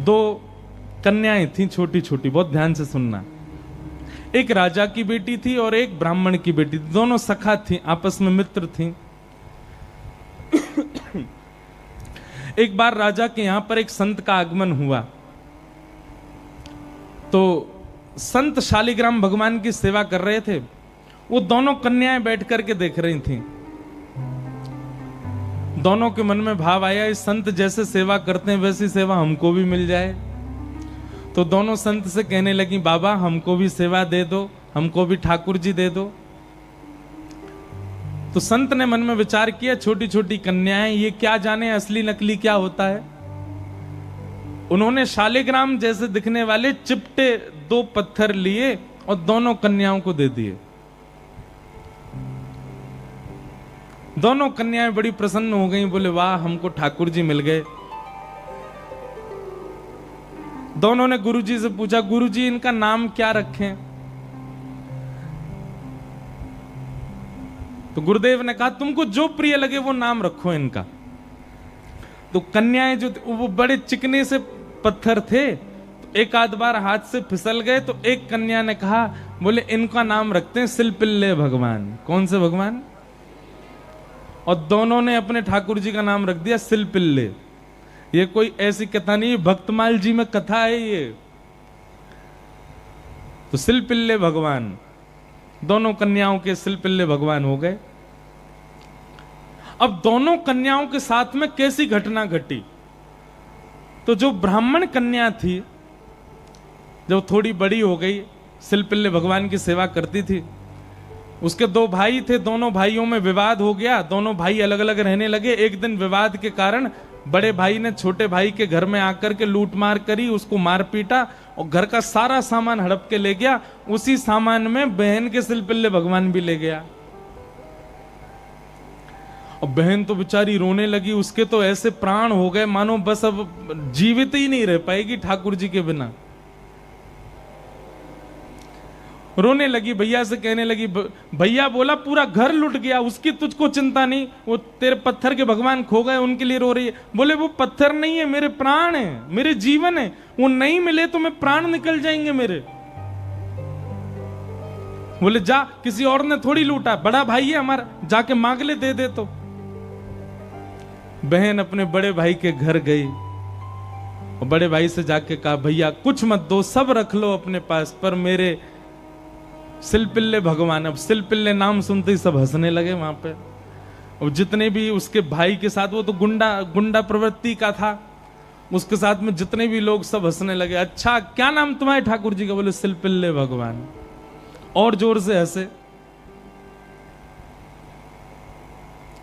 दो कन्याएं थीं छोटी छोटी, बहुत ध्यान से सुनना। एक राजा की बेटी थी और एक ब्राह्मण की बेटी थी। दोनों सखा थीं, आपस में मित्र थीं। एक बार राजा के यहां पर एक संत का आगमन हुआ, तो संत शालिग्राम भगवान की सेवा कर रहे थे। वो दोनों कन्याएं बैठ करके देख रही थीं। दोनों के मन में भाव आया, इस संत जैसे सेवा करते हैं वैसी सेवा हमको भी मिल जाए। तो दोनों संत से कहने लगी, बाबा हमको भी सेवा दे दो, हमको भी ठाकुर जी दे दो। तो संत ने मन में विचार किया, छोटी छोटी कन्याएं, ये क्या जाने असली नकली क्या होता है। उन्होंने शालिग्राम जैसे दिखने वाले चिपटे 2 पत्थर लिए और दोनों कन्याओं को दे दिए। दोनों कन्याएं बड़ी प्रसन्न हो गईं, बोले वाह हमको ठाकुर जी मिल गए। दोनों ने गुरुजी से पूछा, गुरुजी इनका नाम क्या रखें? तो गुरुदेव ने कहा, तुमको जो प्रिय लगे वो नाम रखो इनका। तो कन्याएं जो वो बड़े चिकने से पत्थर थे, तो एक आध बार हाथ से फिसल गए। तो एक कन्या ने कहा, बोले इनका नाम रखते हैं सिलपिल्ले भगवान। कौन से भगवान? और दोनों ने अपने ठाकुर जी का नाम रख दिया सिलपिल्ले। ये कोई ऐसी कथा नहीं, भक्तमाल जी में कथा है ये। तो सिलपिल्ले भगवान, दोनों कन्याओं के सिलपिल्ले भगवान हो गए। अब दोनों कन्याओं के साथ में कैसी घटना घटी? तो जो ब्राह्मण कन्या थी, जब थोड़ी बड़ी हो गई, सिलपिल्ले भगवान की सेवा करती थी। उसके 2 भाई थे, दोनों भाइयों में विवाद हो गया। दोनों भाई अलग अलग रहने लगे। एक दिन विवाद के कारण बड़े भाई ने छोटे भाई के घर में आकर के लूट मार करी, उसको मार पीटा और घर का सारा सामान हड़प के ले गया। उसी सामान में बहन के सिलपिल्ले भगवान भी ले गया। और बहन तो बेचारी रोने लगी, उसके तो ऐसे प्राण हो गए मानो बस अब जीवित ही नहीं रह पाएगी ठाकुर जी के बिना। रोने लगी, भैया से कहने लगी, भैया बोला पूरा घर लुट गया, उसकी तुझको चिंता नहीं, वो तेरे पत्थर के भगवान खो गए उनके लिए रो रही है। बोले वो पत्थर नहीं है, मेरे प्राण है, मेरे जीवन है, वो नहीं मिले तो मैं प्राण निकल जाएंगे मेरे। बोले जा, किसी और ने थोड़ी लूटा, बड़ा भाई है हमारा, जाके मांग ले, दे दे। तो बहन अपने बड़े भाई के घर गई और बड़े भाई से जाके कहा, भैया कुछ मत दो, सब रख लो अपने पास, पर मेरे सिलपिल्ले भगवान। अब सिलपिल्ले नाम सुनते ही सब हंसने लगे वहां पे। और जितने भी उसके भाई के साथ, वो तो गुंडा प्रवृत्ति का था, उसके साथ में जितने भी लोग सब हंसने लगे। अच्छा क्या नाम तुम्हारे ठाकुर जी का? बोले सिलपिल्ले भगवान। और जोर से हंसे।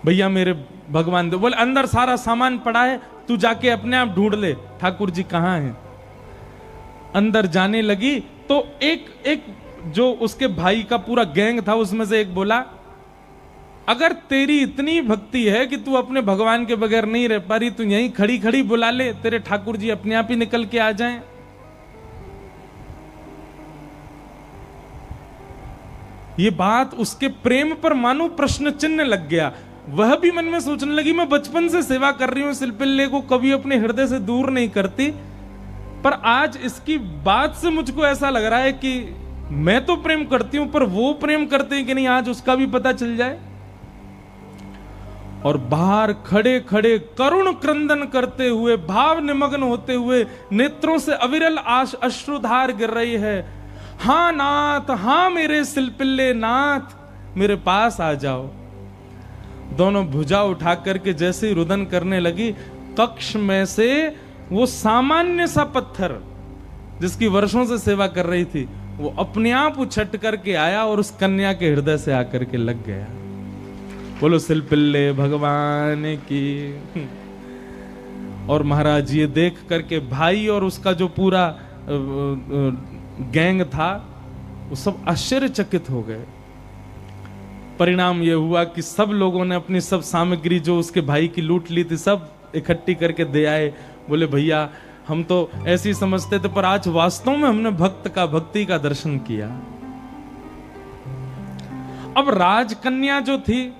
भैया मेरे भगवान दे। बोले अंदर सारा सामान पड़ा है, तू जाके अपने आप ढूंढ ले ठाकुर जी कहां हैं। अंदर जाने लगी तो एक जो उसके भाई का पूरा गैंग था, उसमें से एक बोला, अगर तेरी इतनी भक्ति है कि तू अपने भगवान के बगैर नहीं रह पा रही, तू यहीं खड़ी खड़ी बुला ले, तेरे ठाकुर जी अपने आप ही निकल के आ जाएं। ये बात उसके प्रेम पर मानो प्रश्न चिन्ह लग गया। वह भी मन में सोचने लगी, मैं बचपन से सेवा कर रही हूं सिलपिल्ले को, कभी अपने हृदय से दूर नहीं करती, पर आज इसकी बात से मुझको ऐसा लग रहा है कि मैं तो प्रेम करती हूं, पर वो प्रेम करते हैं कि नहीं, आज उसका भी पता चल जाए। और बाहर खड़े खड़े करुण क्रंदन करते हुए, भाव निमग्न होते हुए, नेत्रों से अविरल अश्रुधार गिर रही है। हां नाथ, हां मेरे सिलपिल्ले नाथ, मेरे पास आ जाओ। दोनों भुजा उठा करके जैसे ही रुदन करने लगी, कक्ष में से वो सामान्य सा पत्थर जिसकी वर्षों से सेवा कर रही थी, वो अपने आप उछट करके आया और उस कन्या के हृदय से आकर के लग गया। बोलो सिलपिल्ले भगवान की। और महाराज ये देख करके भाई और उसका जो पूरा गैंग था, वो सब आश्चर्यचकित हो गए। परिणाम यह हुआ कि सब लोगों ने अपनी सब सामग्री जो उसके भाई की लूट ली थी, सब इकट्ठी करके दे आए। बोले भैया हम तो ऐसी समझते थे, पर आज वास्तव में हमने भक्ति का दर्शन किया। अब राजकन्या जो थी,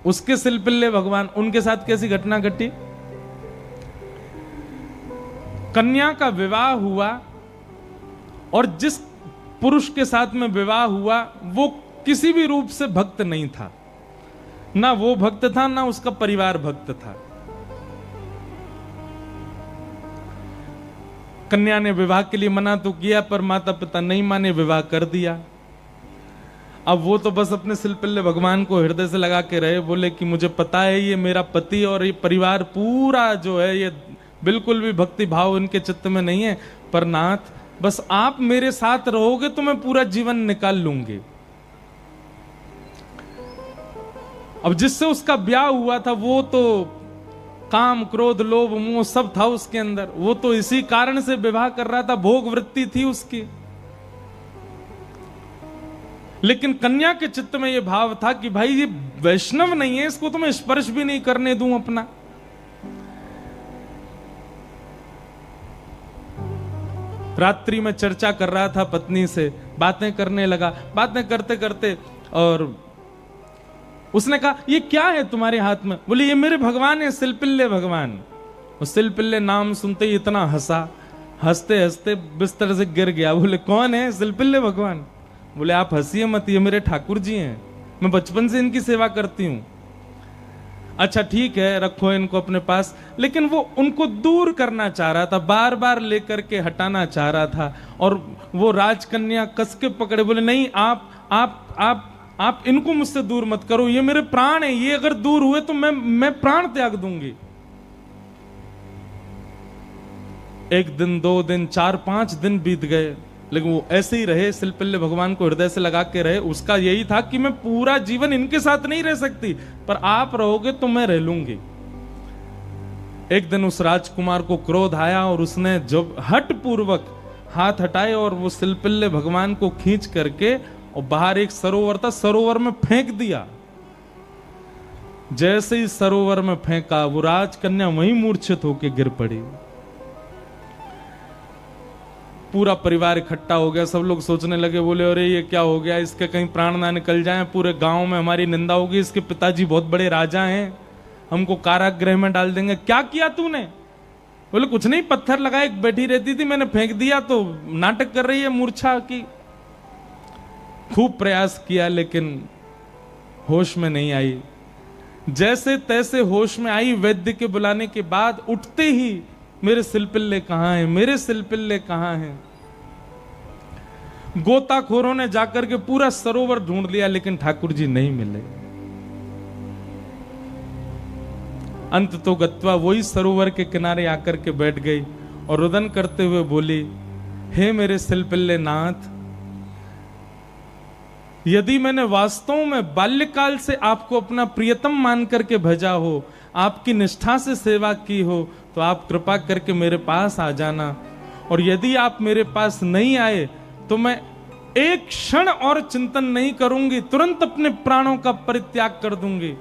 उसके सिलपिल्ले भगवान, उनके साथ कैसी घटना घटी? कन्या का विवाह हुआ और जिस पुरुष के साथ में विवाह हुआ वो किसी भी रूप से भक्त नहीं था, ना वो भक्त था ना उसका परिवार भक्त था। कन्या ने विवाह के लिए मना तो किया पर माता पिता नहीं माने, विवाह कर दिया। अब वो तो बस अपने सिलपिल्ले भगवान को हृदय से लगा के रहे, बोले कि मुझे पता है ये मेरा पति और ये परिवार पूरा जो है ये बिल्कुल भी भक्ति भाव इनके चित्त में नहीं है, पर नाथ बस आप मेरे साथ रहोगे तो मैं पूरा जीवन निकाल लूंगी। अब जिससे उसका ब्याह हुआ था वो तो काम क्रोध लोभ मोह सब था उसके अंदर, वो तो इसी कारण से विवाह कर रहा था, भोग वृत्ति थी उसकी। लेकिन कन्या के चित्त में ये भाव था कि भाई ये वैष्णव नहीं है, इसको तो मैं स्पर्श भी नहीं करने दूं अपना। रात्रि में चर्चा कर रहा था पत्नी से, बातें करने लगा, बातें करते करते और उसने कहा ये क्या है तुम्हारे हाथ में? बोले ये मेरे भगवान है, सिलपिल्ले भगवान। उस सिलपिल्ले नाम सुनते ही इतना हंसा, हंसते हंसते बिस्तर से गिर गया। बोले कौन है? सिलपिल्ले भगवान। बोले आप हंसिए मत, ये मेरे ठाकुर जी हैं, मैं बचपन से इनकी सेवा करती हूं। अच्छा ठीक है, रखो इनको अपने पास। लेकिन वो उनको दूर करना चाह रहा था, बार बार लेकर के हटाना चाह रहा था। और वो राजकन्या कस के पकड़े, बोले नहीं आप इनको मुझसे दूर मत करो, ये मेरे प्राण है, ये अगर दूर हुए तो मैं प्राण त्याग दूंगी। 1 दिन 2 दिन 4-5 दिन बीत गए, लेकिन वो ऐसे ही रहे, सिलपिल्ले भगवान को हृदय से लगा के रहे। उसका यही था कि मैं पूरा जीवन इनके साथ नहीं रह सकती, पर आप रहोगे तो मैं रह लूंगी। एक दिन उस राजकुमार को क्रोध आया और उसने जब हट पूर्वक हाथ हटाए और वो सिलपिल्ले भगवान को खींच करके और बाहर एक सरोवर था, सरोवर में फेंक दिया। जैसे ही सरोवर में फेंका वो राजकन्या वहीं मूर्छित होकर गिर पड़ी। पूरा परिवार इकट्ठा हो गया, सब लोग सोचने लगे, बोले अरे ये क्या हो गया, इसके कहीं प्राण ना निकल जाएं, पूरे गांव में हमारी निंदा होगी, इसके पिताजी बहुत बड़े राजा हैं, हमको कारागृह में डाल देंगे। क्या किया तूने? बोले कुछ नहीं, पत्थर लगाए, बैठी रहती थी, मैंने फेंक दिया तो नाटक कर रही है मूर्छा की। खूब प्रयास किया लेकिन होश में नहीं आई। जैसे तैसे होश में आई, वैद्य के बुलाने के बाद उठते ही मेरे सिलपिल्ले कहां हैं, मेरे सिलपिल्ले कहां हैं। गोताखोरों ने जाकर के पूरा सरोवर ढूंढ लिया लेकिन ठाकुर जी नहीं मिले। अंत तो गत्वा वही सरोवर के किनारे आकर के बैठ गई और रुदन करते हुए बोली, हे मेरे सिलपिल्ले नाथ, यदि मैंने वास्तव में बाल्यकाल से आपको अपना प्रियतम मान करके भेजा हो, आपकी निष्ठा से सेवा की हो, तो आप कृपा करके मेरे पास आ जाना। और यदि आप मेरे पास नहीं आए तो मैं एक क्षण और चिंतन नहीं करूंगी, तुरंत अपने प्राणों का परित्याग कर दूंगी।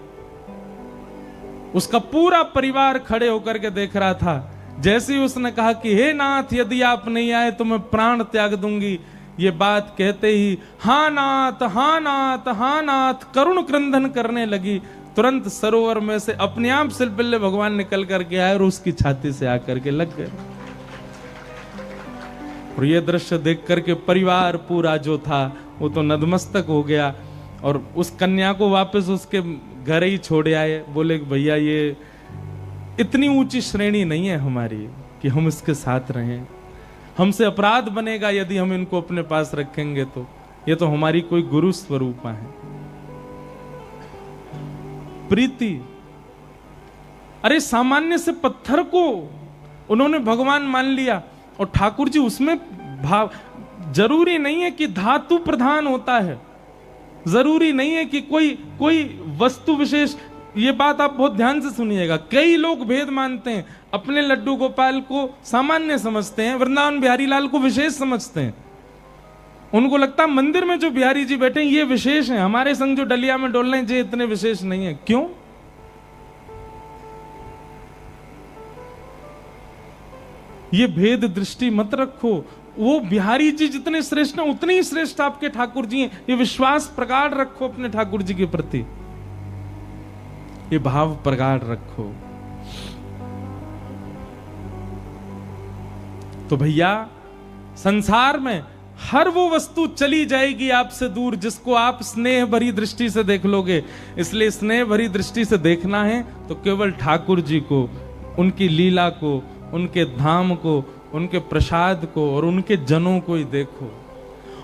उसका पूरा परिवार खड़े होकर के देख रहा था। जैसे ही उसने कहा कि हे नाथ, यदि आप नहीं आए तो मैं प्राण त्याग दूंगी, ये बात कहते ही हाँ नाथ, हाँ नाथ, हाँ नाथ करुण क्रंदन करने लगी। तुरंत सरोवर में से अपने आप सिलपिल्ले भगवान निकल करके आए और उसकी छाती से आकर के लग गए। और ये दृश्य देख करके परिवार पूरा जो था वो तो नतमस्तक हो गया और उस कन्या को वापस उसके घर ही छोड़ आए। बोले भैया ये इतनी ऊंची श्रेणी नहीं है हमारी कि हम इसके साथ रहें, हमसे अपराध बनेगा यदि हम इनको अपने पास रखेंगे, तो ये तो हमारी कोई गुरु स्वरूपा है। प्रीति, अरे सामान्य से पत्थर को उन्होंने भगवान मान लिया और ठाकुर जी उसमें भाव, जरूरी नहीं है कि धातु प्रधान होता है, जरूरी नहीं है कि कोई वस्तु विशेष। ये बात आप बहुत ध्यान से सुनिएगा। कई लोग भेद मानते हैं, अपने लड्डू गोपाल को सामान्य समझते हैं, वृंदावन बिहारी लाल को विशेष समझते हैं। उनको लगता है मंदिर में जो बिहारी जी बैठे हैं ये विशेष हैं, हमारे संग जो डलिया में डोल रहे हैं ये इतने विशेष नहीं है। क्यों? ये भेद दृष्टि मत रखो। वो बिहारी जी जितने श्रेष्ठ हैं उतने ही श्रेष्ठ आपके ठाकुर जी हैं। ये विश्वास प्रगाढ़ रखो अपने ठाकुर जी के प्रति, ये भाव प्रगाढ़ रखो। तो भैया संसार में हर वो वस्तु चली जाएगी आपसे दूर जिसको आप स्नेह भरी दृष्टि से देख लोगे। इसलिए स्नेह भरी दृष्टि से देखना है तो केवल ठाकुर जी को, उनकी लीला को, उनके धाम को, उनके प्रसाद को और उनके जनों को ही देखो।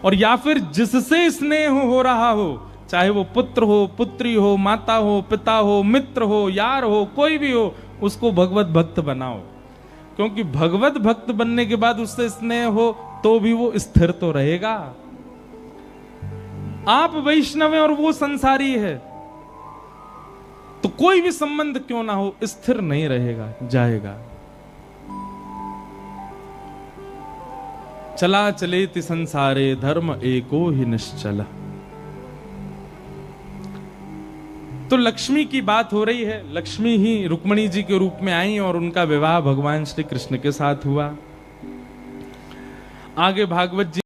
और या फिर जिससे स्नेह हो रहा हो, चाहे वो पुत्र हो, पुत्री हो, माता हो, पिता हो, मित्र हो, यार हो, कोई भी हो, उसको भगवत भक्त बनाओ। क्योंकि भगवत भक्त बनने के बाद उससे स्नेह हो तो भी वो स्थिर तो रहेगा। आप वैष्णव हैं और वो संसारी है, तो कोई भी संबंध क्यों ना हो स्थिर नहीं रहेगा, जाएगा। चला चलेति संसारे धर्म एको ही निश्चल। तो लक्ष्मी की बात हो रही है। लक्ष्मी ही रुक्मिणी जी के रूप में आई और उनका विवाह भगवान श्री कृष्ण के साथ हुआ। आगे भागवत जी